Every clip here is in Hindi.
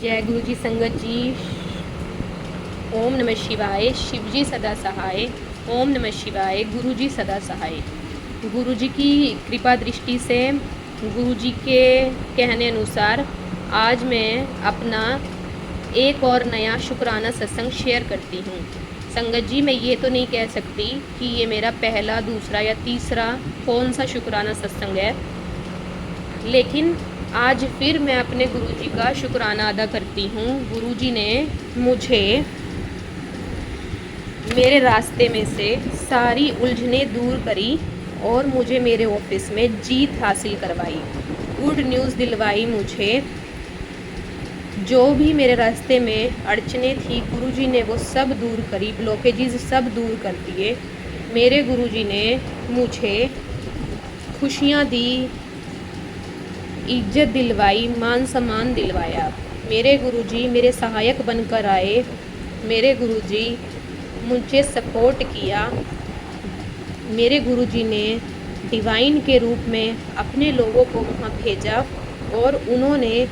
जय गुरु जी संगत जी। ओम नमः शिवाय। शिव जी सदा सहाय। ओम नमः शिवाय। गुरु जी सदा सहाय। गुरु जी की कृपा दृष्टि से, गुरु जी के कहने अनुसार आज मैं अपना एक और नया शुक्राना सत्संग शेयर करती हूँ। संगत जी, मैं ये तो नहीं कह सकती कि ये मेरा पहला, दूसरा या तीसरा कौन सा शुक्राना सत्संग है, लेकिन आज फिर मैं अपने गुरुजी का शुक्राना अदा करती हूँ। गुरुजी ने मुझे मेरे रास्ते में से सारी उलझनें दूर करी और मुझे मेरे ऑफिस में जीत हासिल करवाई, गुड न्यूज़ दिलवाई मुझे। जो भी मेरे रास्ते में अड़चने थी, गुरुजी ने वो सब दूर करी, ब्लॉकेजेस सब दूर कर दिए। मेरे गुरुजी ने मुझे खुशियाँ दी, इज्जत दिलवाई, मान सम्मान दिलवाया। मेरे गुरुजी मेरे सहायक बनकर आए। मेरे गुरुजी मुझे सपोर्ट किया। मेरे गुरुजी ने डिवाइन के रूप में अपने लोगों को वहाँ भेजा और उन्होंने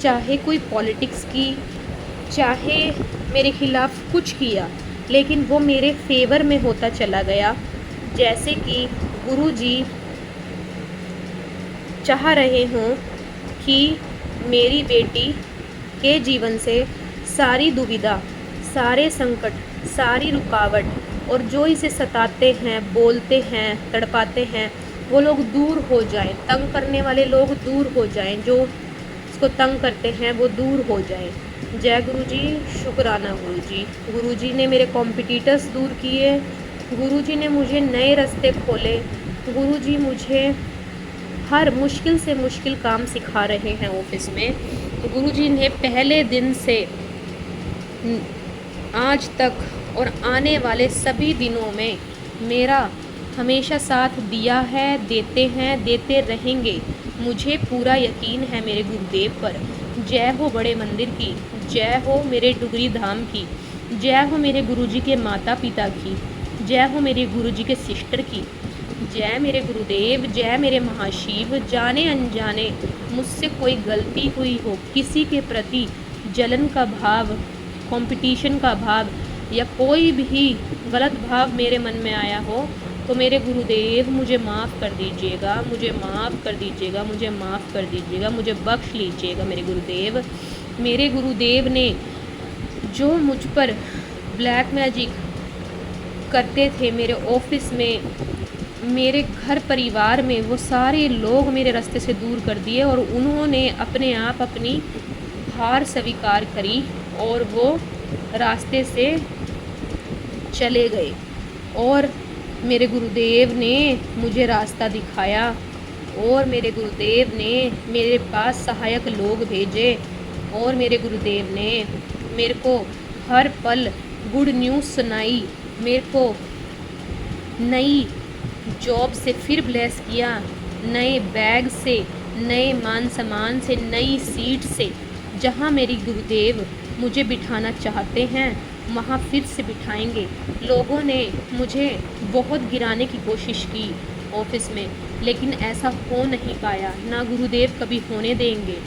चाहे कोई पॉलिटिक्स की, चाहे मेरे खिलाफ कुछ किया, लेकिन वो मेरे फेवर में होता चला गया। जैसे कि गुरुजी चाह रहे हों कि मेरी बेटी के जीवन से सारी दुविधा, सारे संकट, सारी रुकावट और जो इसे सताते हैं, बोलते हैं, तड़पाते हैं, वो लोग दूर हो जाएं। तंग करने वाले लोग दूर हो जाएं, जो इसको तंग करते हैं वो दूर हो जाएं। जय गुरुजी, शुक्राना गुरुजी। गुरुजी ने मेरे कॉम्पिटिटर्स दूर किए। गुरुजी ने मुझे नए रास्ते खोले। गुरुजी मुझे हर मुश्किल से मुश्किल काम सिखा रहे हैं ऑफिस में। गुरुजी ने पहले दिन से आज तक और आने वाले सभी दिनों में मेरा हमेशा साथ दिया है, देते हैं, देते रहेंगे। मुझे पूरा यकीन है मेरे गुरुदेव पर। जय हो बड़े मंदिर की, जय हो मेरे डुगरी धाम की, जय हो मेरे गुरुजी के माता पिता की, जय हो मेरे गुरुजी के सिस्टर की। जय मेरे गुरुदेव, जय मेरे महाशिव। जाने अनजाने मुझसे कोई गलती हुई हो, किसी के प्रति जलन का भाव, कंपटीशन का भाव या कोई भी गलत भाव मेरे मन में आया हो, तो मेरे गुरुदेव मुझे माफ़ कर दीजिएगा, मुझे माफ़ कर दीजिएगा, मुझे माफ़ कर दीजिएगा, मुझे बख्श लीजिएगा मेरे गुरुदेव। मेरे गुरुदेव ने जो मुझ पर ब्लैक मैजिक करते थे मेरे ऑफिस में, मेरे घर परिवार में, वो सारे लोग मेरे रास्ते से दूर कर दिए और उन्होंने अपने आप अपनी हार स्वीकार करी और वो रास्ते से चले गए। और मेरे गुरुदेव ने मुझे रास्ता दिखाया और मेरे गुरुदेव ने मेरे पास सहायक लोग भेजे और मेरे गुरुदेव ने मेरे को हर पल गुड न्यूज़ सुनाई। मेरे को नई जॉब से फिर ब्लेस किया, नए बैग से, नए मान सम्मान से, नई सीट से। जहाँ मेरी गुरुदेव मुझे बिठाना चाहते हैं वहाँ फिर से बिठाएंगे। लोगों ने मुझे बहुत गिराने की कोशिश की ऑफिस में, लेकिन ऐसा हो नहीं पाया, ना गुरुदेव कभी होने देंगे।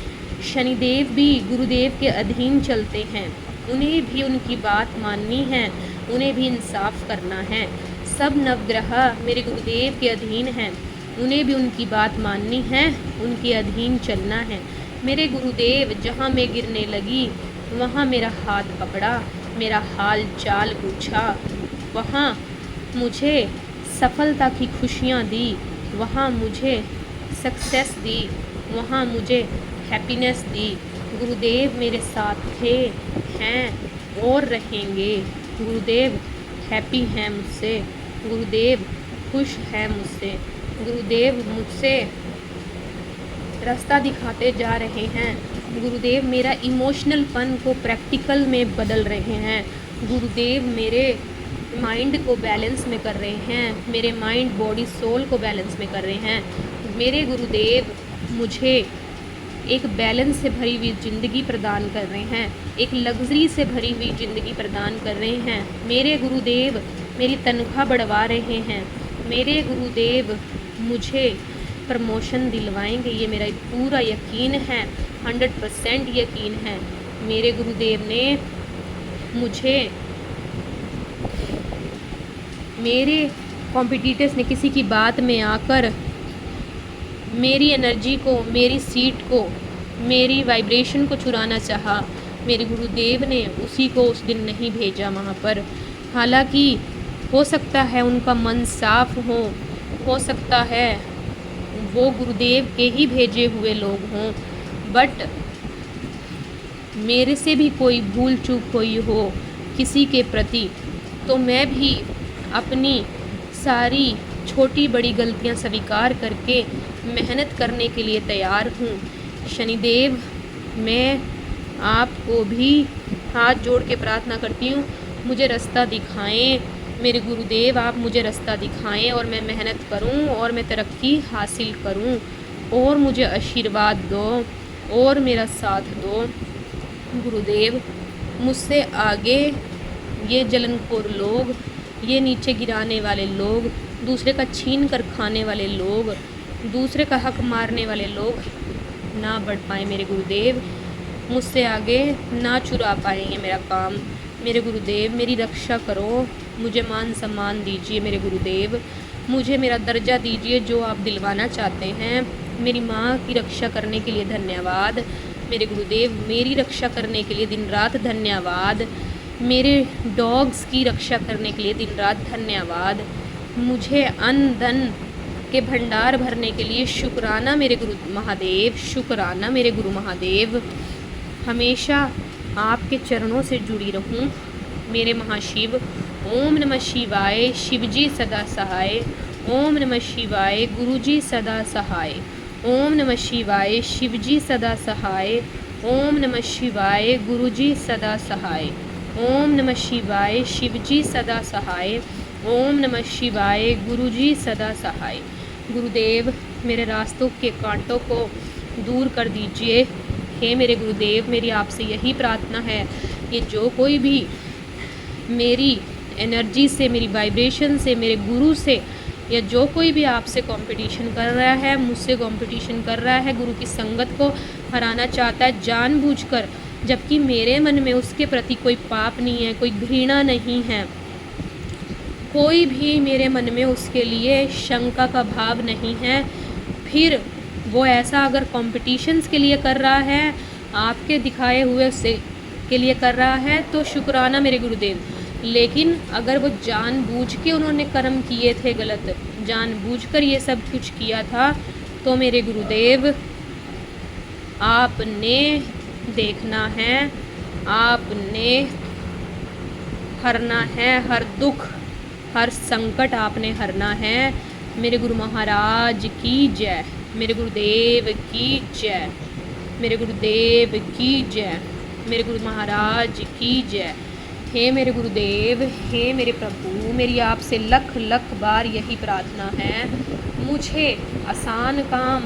शनिदेव भी गुरुदेव के अधीन चलते हैं, उन्हें भी उनकी बात माननी है, उन्हें भी इंसाफ करना है। सब नवग्रह मेरे गुरुदेव के अधीन हैं, उन्हें भी उनकी बात माननी है, उनके अधीन चलना है। मेरे गुरुदेव जहाँ मैं गिरने लगी वहाँ मेरा हाथ पकड़ा, मेरा हाल चाल पूछा, वहाँ मुझे सफलता की खुशियाँ दी, वहाँ मुझे सक्सेस दी, वहाँ मुझे हैप्पीनेस दी। गुरुदेव मेरे साथ थे, हैं और रहेंगे। गुरुदेव हैप्पी हैं मुझसे, गुरुदेव खुश है मुझसे, गुरुदेव मुझसे रास्ता दिखाते जा रहे हैं। गुरुदेव मेरा इमोशनल पन को प्रैक्टिकल में बदल रहे हैं। गुरुदेव मेरे माइंड को बैलेंस में कर रहे हैं, मेरे माइंड बॉडी सोल को बैलेंस में कर रहे हैं। मेरे गुरुदेव मुझे एक बैलेंस से भरी हुई ज़िंदगी प्रदान कर रहे हैं, एक लग्जरी से भरी हुई ज़िंदगी प्रदान कर रहे हैं। मेरे गुरुदेव मेरी तनख्वाह बढ़वा रहे हैं। मेरे गुरुदेव मुझे प्रमोशन दिलवाएंगे, ये मेरा पूरा यकीन है। 100% यकीन है। मेरे गुरुदेव ने मुझे, मेरे कॉम्पिटिटर्स ने किसी की बात में आकर मेरी एनर्जी को, मेरी सीट को, मेरी वाइब्रेशन को चुराना चाहा, मेरे गुरुदेव ने उसी को उस दिन नहीं भेजा वहाँ पर। हालांकि हो सकता है उनका मन साफ हो सकता है वो गुरुदेव के ही भेजे हुए लोग हों, बट मेरे से भी कोई भूल चूक हुई हो किसी के प्रति, तो मैं भी अपनी सारी छोटी बड़ी गलतियां स्वीकार करके मेहनत करने के लिए तैयार हूँ। शनिदेव, मैं आपको भी हाथ जोड़ के प्रार्थना करती हूँ, मुझे रास्ता दिखाएं। मेरे गुरुदेव, आप मुझे रास्ता दिखाएं और मैं मेहनत करूं और मैं तरक्की हासिल करूं, और मुझे आशीर्वाद दो और मेरा साथ दो। गुरुदेव, मुझसे आगे ये जलनखोर लोग, ये नीचे गिराने वाले लोग, दूसरे का छीन कर खाने वाले लोग, दूसरे का हक मारने वाले लोग ना बढ़ पाए। मेरे गुरुदेव, मुझसे आगे ना चुरा पाएंगे मेरा काम। मेरे गुरुदेव, मेरी रक्षा करो, मुझे मान सम्मान दीजिए। मेरे गुरुदेव, मुझे मेरा दर्जा दीजिए जो आप दिलवाना चाहते हैं। मेरी माँ की रक्षा करने के लिए धन्यवाद। मेरे गुरुदेव, मेरी रक्षा करने के लिए दिन रात धन्यवाद। मेरे डॉग्स की रक्षा करने के लिए दिन रात धन्यवाद। मुझे अन्न धन के भंडार भरने के लिए शुक्राना मेरे गुरु महादेव, शुक्राना मेरे गुरु महादेव। हमेशा आपके चरणों से जुड़ी रहूं मेरे महाशिव। ओम नमः शिवाय, शिवजी सदा सहाय। ओम नमः शिवाय, गुरुजी सदा सहाय। ओम नमः शिवाय, शिवजी सदा सहाय। ओम नमः शिवाय, गुरुजी सदा सहाय। ओम नमः शिवाय, शिवजी सदा सहाय। ओम नमः शिवाय, गुरुजी सदा सहाय। गुरुदेव, मेरे रास्तों के कांटों को दूर कर दीजिए। हे मेरे गुरुदेव, मेरी आपसे यही प्रार्थना है कि जो कोई भी मेरी एनर्जी से, मेरी वाइब्रेशन से, मेरे गुरु से, या जो कोई भी आपसे कंपटीशन कर रहा है, मुझसे कंपटीशन कर रहा है, गुरु की संगत को हराना चाहता है जानबूझकर, जबकि मेरे मन में उसके प्रति कोई पाप नहीं है, कोई घृणा नहीं है, कोई भी मेरे मन में उसके लिए शंका का भाव नहीं है, फिर वो ऐसा अगर कॉम्पिटिशन्स के लिए कर रहा है, आपके दिखाए हुए से के लिए कर रहा है, तो शुक्राना मेरे गुरुदेव। लेकिन अगर वो जानबूझ के उन्होंने कर्म किए थे गलत, जानबूझकर ये सब कुछ किया था, तो मेरे गुरुदेव आपने देखना है, आपने हरना है, हर दुख हर संकट आपने हरना है। मेरे गुरु महाराज की जय, मेरे गुरुदेव की जय, मेरे गुरुदेव की जय, मेरे गुरु महाराज की जय। हे मेरे गुरुदेव, हे मेरे प्रभु, मेरी आपसे लख लख बार यही प्रार्थना है, मुझे आसान काम,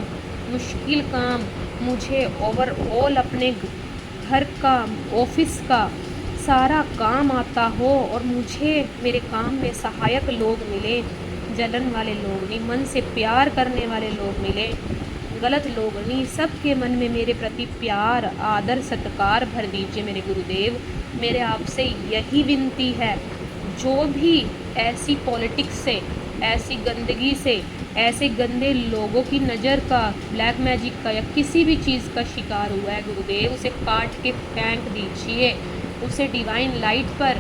मुश्किल काम, मुझे ओवरऑल अपने घर का, ऑफिस का सारा काम आता हो, और मुझे मेरे काम में सहायक लोग मिले, जलन वाले लोग नहीं, मन से प्यार करने वाले लोग मिले, गलत लोग नहीं, सबके मन में मेरे प्रति प्यार, आदर, सत्कार भर दीजिए मेरे गुरुदेव। मेरे आपसे यही विनती है, जो भी ऐसी पॉलिटिक्स से, ऐसी गंदगी से, ऐसे गंदे लोगों की नज़र का, ब्लैक मैजिक का या किसी भी चीज़ का शिकार हुआ है गुरुदेव, उसे काट के फेंक दीजिए, उसे डिवाइन लाइट पर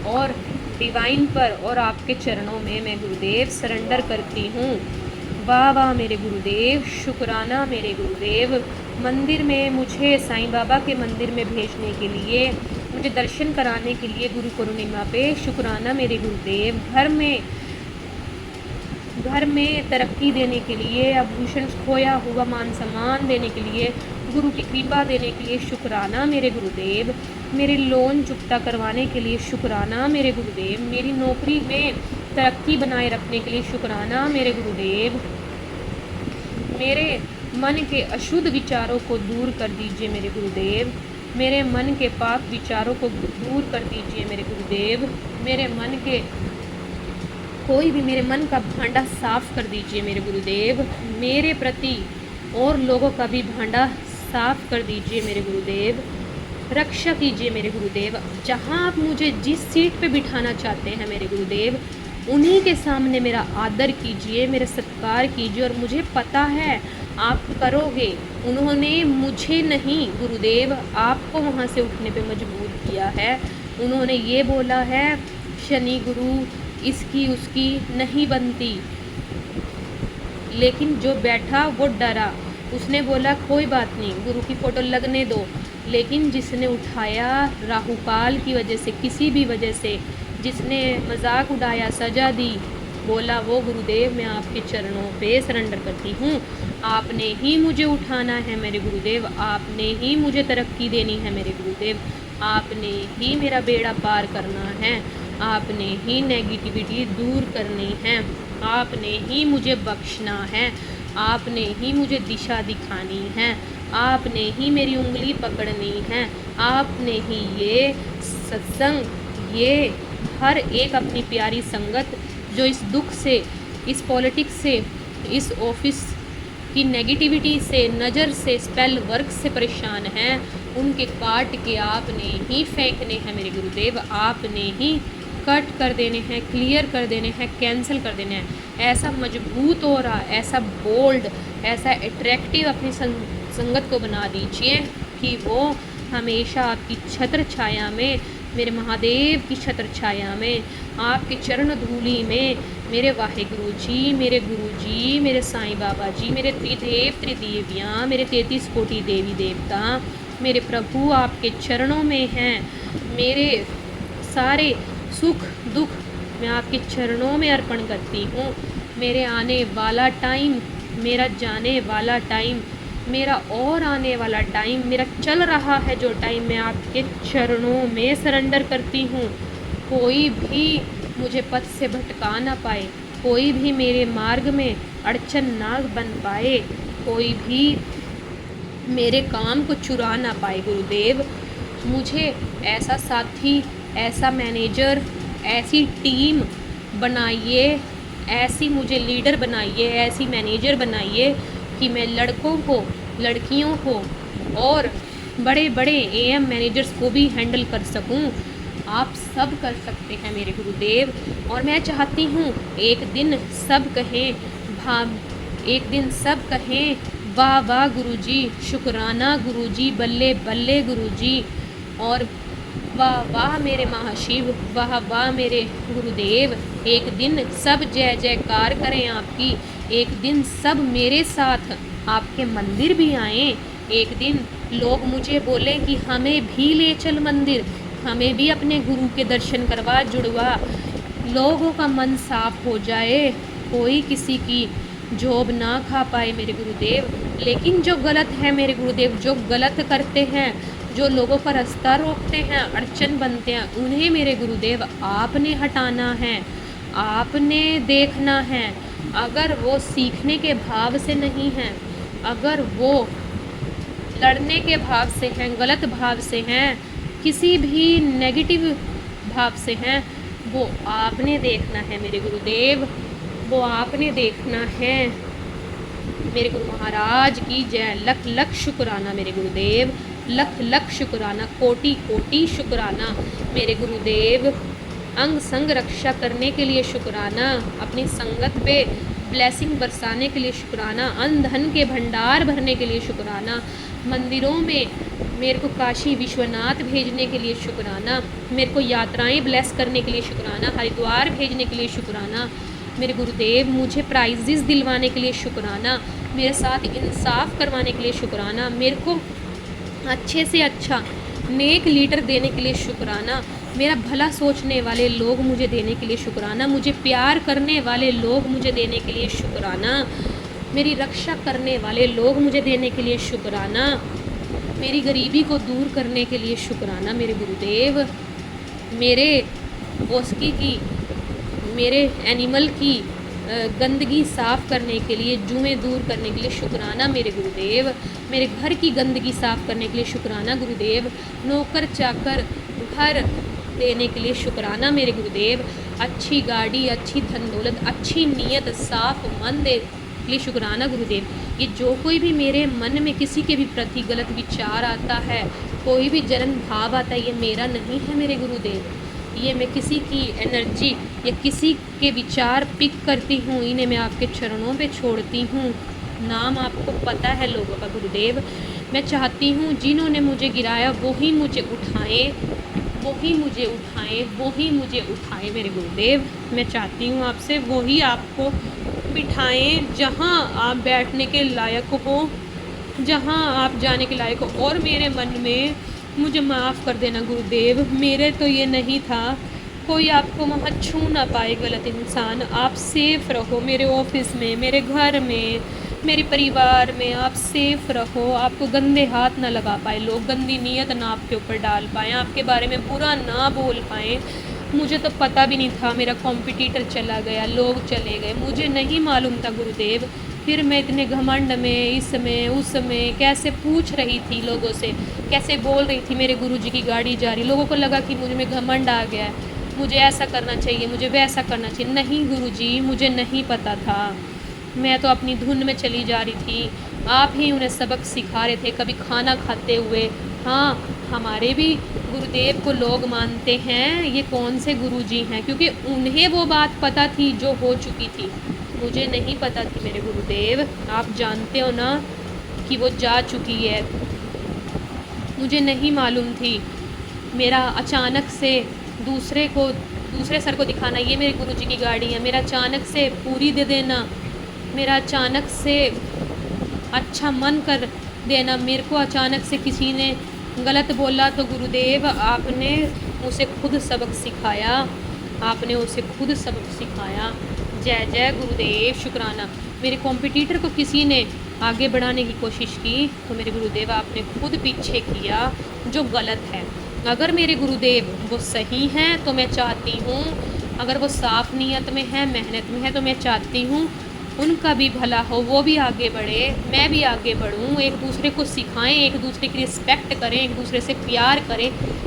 और डिवाइन पर और आपके चरणों में मैं गुरुदेव सरेंडर करती हूँ। वाह वाह मेरे गुरुदेव, शुक्राना मेरे गुरुदेव। मंदिर में मुझे साईं बाबा के मंदिर में भेजने के लिए, मुझे दर्शन कराने के लिए गुरु पूर्णिमा पे शुक्राना मेरे गुरुदेव। घर में तरक्की देने के लिए, आभूषण खोया हुआ मान सम्मान देने के लिए, गुरु की कृपा देने के लिए शुक्राना मेरे गुरुदेव। मेरे लोन चुकता करवाने के लिए शुक्राना मेरे गुरुदेव। मेरी नौकरी में तरक्की बनाए रखने के लिए शुक्राना मेरे गुरुदेव। मेरे मन के अशुद्ध विचारों को दूर कर दीजिए मेरे गुरुदेव। मेरे मन के पाप विचारों को दूर कर दीजिए मेरे गुरुदेव। मेरे मन का भांडा साफ कर दीजिए मेरे गुरुदेव। मेरे प्रति और लोगों का भी भांडा साफ कर दीजिए मेरे गुरुदेव, रक्षा कीजिए मेरे गुरुदेव। जहाँ आप मुझे जिस सीट पे बिठाना चाहते हैं मेरे गुरुदेव, उन्हीं के सामने मेरा आदर कीजिए, मेरा सत्कार कीजिए, और मुझे पता है आप करोगे। उन्होंने मुझे नहीं गुरुदेव, आपको वहाँ से उठने पे मजबूर किया है। उन्होंने ये बोला है शनि गुरु इसकी उसकी नहीं बनती, लेकिन जो बैठा वो डरा। उसने बोला कोई बात नहीं, गुरु की फ़ोटो लगने दो। लेकिन जिसने उठाया राहुकाल की वजह से, किसी भी वजह से, जिसने मजाक उड़ाया, सजा दी, बोला वो गुरुदेव मैं आपके चरणों पे सरेंडर करती हूँ। आपने ही मुझे उठाना है मेरे गुरुदेव, आपने ही मुझे तरक्की देनी है मेरे गुरुदेव, आपने ही मेरा बेड़ा पार करना है, आपने ही नेगेटिविटी दूर करनी है, आपने ही मुझे बख्शना है, आपने ही मुझे दिशा दिखानी है, आपने ही मेरी उंगली पकड़नी है, आपने ही ये सत्संग, ये हर एक अपनी प्यारी संगत जो इस दुख से, इस पॉलिटिक्स से, इस ऑफिस की नेगेटिविटी से, नज़र से, स्पेल वर्क से परेशान हैं, उनके काट के आपने ही फेंकने हैं मेरे गुरुदेव, आपने ही कट कर देने हैं, क्लियर कर देने हैं, कैंसिल कर देने हैं। ऐसा मजबूत हो रहा, ऐसा बोल्ड, ऐसा अट्रैक्टिव अपनी संगत को बना दीजिए कि वो हमेशा आपकी छत्र छाया में, मेरे महादेव की छत्र छाया में, आपके चरण धूलि में, मेरे वाहेगुरु जी, मेरे गुरु जी, मेरे साईं बाबा जी, मेरे त्रिदेव त्रिदेवियाँ, मेरे 33 कोटि देवी देवता, मेरे प्रभु आपके चरणों में हैं। मेरे सारे सुख दुख मैं आपके चरणों में अर्पण करती हूँ। मेरे आने वाला टाइम, मेरा जाने वाला टाइम, मेरा और आने वाला टाइम, मेरा चल रहा है जो टाइम, मैं आपके चरणों में सरेंडर करती हूँ। कोई भी मुझे पथ से भटका ना पाए, कोई भी मेरे मार्ग में अड़चन ना बन पाए, कोई भी मेरे काम को चुरा ना पाए गुरुदेव। मुझे ऐसा साथी, ऐसा मैनेजर, ऐसी टीम बनाइए, ऐसी मुझे लीडर बनाइए, ऐसी मैनेजर बनाइए कि मैं लड़कों को, लड़कियों को और बड़े बड़े एएम मैनेजर्स को भी हैंडल कर सकूं। आप सब कर सकते हैं मेरे गुरुदेव, और मैं चाहती हूँ एक दिन सब कहें एक दिन सब कहें वाह वाह गुरुजी, शुक्राना गुरुजी, बल्ले बल्ले गुरुजी, और वाह वाह मेरे महाशिव, वाह वाह मेरे गुरुदेव। एक दिन सब जय जयकार करें आपकी, एक दिन सब मेरे साथ आपके मंदिर भी आएँ, एक दिन लोग मुझे बोलें कि हमें भी ले चल मंदिर, हमें भी अपने गुरु के दर्शन करवा, जुड़वा। लोगों का मन साफ हो जाए, कोई किसी की जॉब ना खा पाए मेरे गुरुदेव। लेकिन जो गलत है मेरे गुरुदेव, जो गलत करते हैं, जो लोगों का रास्ता रोकते हैं, अड़चन बनते हैं, उन्हें मेरे गुरुदेव आपने हटाना है, आपने देखना है। अगर वो सीखने के भाव से नहीं हैं, अगर वो लड़ने के भाव से हैं, गलत भाव से हैं, किसी भी नेगेटिव भाव से हैं, वो आपने देखना है मेरे गुरुदेव, वो आपने देखना है। मेरे गुरु महाराज की जय। लख लख शुक्राना मेरे गुरुदेव, लख लख शुक्राना, कोटि कोटि शुक्राना मेरे गुरुदेव। अंग संग रक्षा करने के लिए शुक्राना, अपनी संगत पे ब्लेसिंग बरसाने के लिए शुक्राना, अन्न धन के भंडार भरने के लिए शुक्राना, मंदिरों में मेरे को काशी विश्वनाथ भेजने के लिए शुक्राना, मेरे को यात्राएं ब्लेस करने के लिए शुक्राना, हरिद्वार भेजने के लिए शुक्राना मेरे गुरुदेव, मुझे प्राइजेस दिलवाने के लिए शुक्राना, मेरे साथ इंसाफ करवाने के लिए शुक्राना, मेरे को अच्छे से अच्छा नेक लीडर देने के लिए शुक्राना, मेरा भला सोचने वाले लोग मुझे देने के लिए शुक्राना, मुझे प्यार करने वाले लोग मुझे देने के लिए शुक्राना, मेरी रक्षा करने वाले लोग मुझे देने के लिए शुक्राना, मेरी गरीबी को दूर करने के लिए शुक्राना मेरे गुरुदेव, मेरे ओस्की की, मेरे एनिमल की गंदगी साफ़ करने के लिए, जुएँ दूर करने के लिए शुक्राना मेरे गुरुदेव, मेरे घर की गंदगी साफ़ करने के लिए शुक्राना गुरुदेव, नौकर चाकर घर देने के लिए शुक्राना मेरे गुरुदेव, अच्छी गाड़ी, अच्छी धन दौलत, अच्छी नीयत, साफ मन इसलिए शुक्राना गुरुदेव। ये जो कोई भी मेरे मन में किसी के भी प्रति गलत विचार आता है, कोई भी जलन भाव आता है, ये मेरा नहीं है मेरे गुरुदेव। ये मैं किसी की एनर्जी या किसी के विचार पिक करती हूँ, इन्हें मैं आपके चरणों पे छोड़ती हूँ। नाम आपको पता है लोगों का गुरुदेव। मैं चाहती हूँ जिन्होंने मुझे गिराया वही मुझे उठाएं, वही मुझे उठाएं, वही मुझे उठाएं मेरे गुरुदेव। मैं चाहती हूँ आपसे वही आपको बिठाएं जहाँ आप बैठने के लायक हो, जहाँ आप जाने के लायक हो। और मेरे मन में मुझे माफ़ कर देना गुरुदेव, मेरे तो ये नहीं था, कोई आपको वहाँ छू ना पाए गलत इंसान। आप सेफ़ रहो मेरे ऑफिस में, मेरे घर में, मेरे परिवार में, आप सेफ़ रहो। आपको गंदे हाथ ना लगा पाए लोग, गंदी नीयत ना आपके ऊपर डाल पाएँ, आपके बारे में बुरा ना बोल पाएँ। मुझे तो पता भी नहीं था, मेरा कॉम्पिटिटर चला गया, लोग चले गए, मुझे नहीं मालूम था गुरुदेव। फिर मैं इतने घमंड में, इसमें उसमें कैसे पूछ रही थी लोगों से, कैसे बोल रही थी मेरे गुरुजी की गाड़ी जा रही, लोगों को लगा कि मुझ में घमंड आ गया है, मुझे ऐसा करना चाहिए, मुझे वैसा करना चाहिए। नहीं गुरुजी, मुझे नहीं पता था, मैं तो अपनी धुन में चली जा रही थी। आप ही उन्हें सबक सिखा रहे थे, कभी खाना खाते हुए। हाँ, हमारे भी गुरुदेव को लोग मानते हैं, ये कौन से गुरुजी हैं, क्योंकि उन्हें वो बात पता थी जो हो चुकी थी, मुझे नहीं पता थी मेरे गुरुदेव। आप जानते हो ना कि वो जा चुकी है, मुझे नहीं मालूम थी। मेरा अचानक से दूसरे सर को दिखाना, ये मेरे गुरुजी की गाड़ी है, मेरा अचानक से पूरी दे देना, मेरा अचानक से अच्छा मन कर देना, मेरे को अचानक से किसी ने गलत बोला तो गुरुदेव आपने उसे खुद सबक सिखाया, आपने उसे खुद सबक सिखाया। जय जय गुरुदेव, शुक्राना। मेरे कॉम्पिटिटर को किसी ने आगे बढ़ाने की कोशिश की तो मेरे गुरुदेव आपने खुद पीछे किया, जो गलत है। अगर मेरे गुरुदेव वो सही हैं तो मैं चाहती हूँ, अगर वो साफ़ नीयत में है, मेहनत में है, तो मैं चाहती हूँ उनका भी भला हो, वो भी आगे बढ़े, मैं भी आगे बढ़ूँ। एक दूसरे को सिखाएं, एक दूसरे की रिस्पेक्ट करें, एक दूसरे से प्यार करें,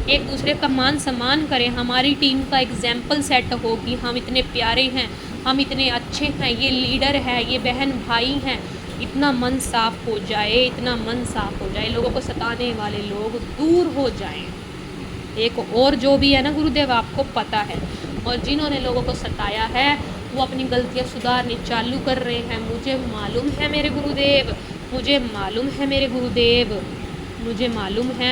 एक दूसरे का मान सम्मान करें। हमारी टीम का एग्जाम्पल सेट हो कि हम इतने प्यारे हैं, हम इतने अच्छे हैं, ये लीडर है, ये बहन भाई हैं। इतना मन साफ़ हो जाए, इतना मन साफ़ हो जाए, लोगों को सताने वाले लोग दूर हो जाएं। एक और जो भी है ना गुरुदेव, आपको पता है, और जिन्होंने लोगों को सताया है वो अपनी गलतियां सुधारनी चालू कर रहे हैं। मुझे मालूम है मेरे गुरुदेव, मुझे मालूम है मेरे गुरुदेव, मुझे मालूम है।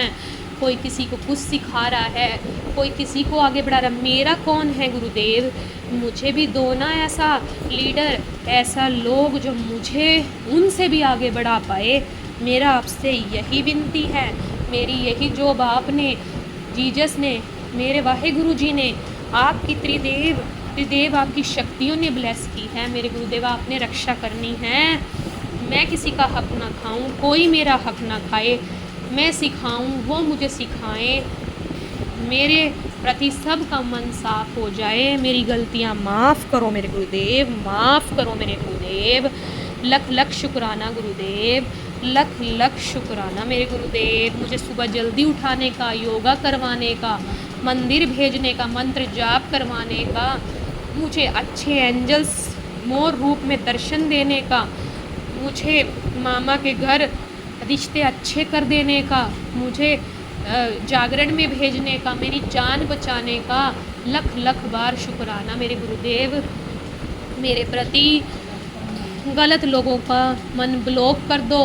कोई किसी को कुछ सिखा रहा है, कोई किसी को आगे बढ़ा रहा है, मेरा कौन है गुरुदेव। मुझे भी दो ना ऐसा लीडर, ऐसा लोग जो मुझे उनसे भी आगे बढ़ा पाए। मेरा आपसे यही विनती है, मेरी यही जोब आपने, जीजस ने, मेरे वाहे गुरु जी ने, आपकी त्रिदेव आपकी शक्तियों ने ब्लेस की है मेरे गुरुदेव। आपने रक्षा करनी है, मैं किसी का हक ना खाऊं, कोई मेरा हक ना खाए, मैं सिखाऊं वो मुझे सिखाएं, मेरे प्रति सबका मन साफ हो जाए। मेरी गलतियां माफ़ करो मेरे गुरुदेव, माफ़ करो मेरे गुरुदेव। लख लख शुक्राना गुरुदेव, लख लख शुक्राना मेरे गुरुदेव। मुझे सुबह जल्दी उठाने का, योगा करवाने का, मंदिर भेजने का, मंत्र जाप करवाने का, मुझे अच्छे एंजल्स मोर रूप में दर्शन देने का, मुझे मामा के घर रिश्ते अच्छे कर देने का, मुझे जागरण में भेजने का, मेरी जान बचाने का लख लख बार शुक्राना मेरे गुरुदेव। मेरे प्रति गलत लोगों का मन ब्लॉक कर दो,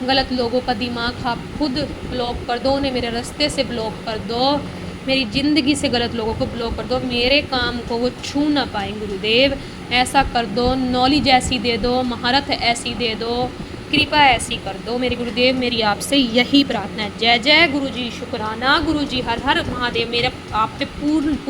गलत लोगों का दिमाग आप खुद ब्लॉक कर दो, उन्हें मेरे रास्ते से ब्लॉक कर दो, मेरी ज़िंदगी से गलत लोगों को ब्लॉक कर दो, मेरे काम को वो छू ना पाए गुरुदेव। ऐसा कर दो, नॉलेज ऐसी दे दो, महारत ऐसी दे दो, कृपा ऐसी कर दो मेरे गुरुदेव। मेरी आपसे यही प्रार्थना है। जय जय गुरुजी, शुक्राना गुरुजी, हर हर महादेव। मेरा आप पे पूर्ण